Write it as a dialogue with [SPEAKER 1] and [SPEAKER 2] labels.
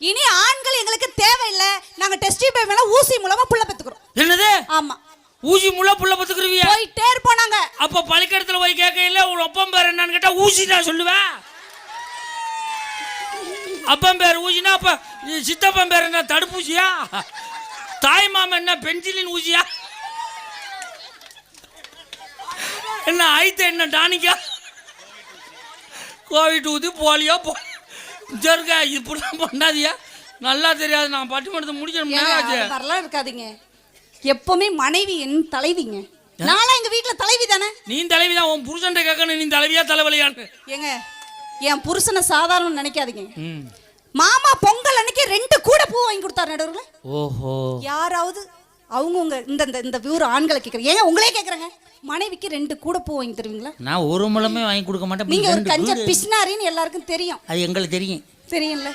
[SPEAKER 1] இனி ஆண்கள் எங்களுக்கு தேவையில்லை. நாங்க டெஸ்ட் டியூப் மேல ஊசி மூலமா புள்ள பெத்துக்கிறோம்.
[SPEAKER 2] என்னது?
[SPEAKER 1] ஆமா,
[SPEAKER 2] ஊசி முள்ள புள்ள பெத்துக்குருவியா?
[SPEAKER 1] போயிட்டே இருப்போம் நாங்க.
[SPEAKER 2] அப்ப பள்ளிக்கூடத்துல போய் கேட்கல உன் அப்பன் பேர் என்னன்னு கேட்டா ஊசி தான் சொல்லுவேன். அப்பன் பேர் ஊசினா அப்ப சித்தப்பன் பேர் என்ன தடுப்பூசியா? தாய் மாமன் என்ன பென்சிலின் ஊசியா? என்ன ஆயித்த என்ன டானிக்கா? கோவிட் ஊதி போலியோ ஜருக்கா இப்படிலாம் பண்ணாதியா? நல்லா தெரியாது. நான் பட்டிமன்றத்தை முடிக்கணும்.
[SPEAKER 1] வரலாம் இருக்காதீங்க. எப்பவுமே மனைவி என் தலைவிங்க. நானும் எங்க வீட்டுல தலைவி தானே.
[SPEAKER 2] நீ தலைவி தான். உன் புருஷன் கேட்கணும் நீ தலைவியா தலைவலியான்னு.
[SPEAKER 1] ஏங்க என் புருஷனை சாதாரண நினைக்காதீங்க. மாமா பொங்கல் அன்னைக்கு 2 கூட பூ வாங்கி கொடுத்தாரு நடுவுல. ஓஹோ. யாராவது அவங்க இந்த ஊர் ஆண்களை கேட்குறேன். ஏங்க உங்களே கேட்குறேங்க, மனைவிக்கு 2 கூட பூ வாங்கி தருவீங்களா?
[SPEAKER 2] நான் ஒரு முழமே வாங்கி கொடுக்க மாட்டேன்.
[SPEAKER 1] நீங்க ஒரு கஞ்ச பிஸ்னாரின்னு எல்லாருக்கும் தெரியும்.
[SPEAKER 2] அது எங்களுக்கு தெரியும்.
[SPEAKER 1] தெரியும்ல.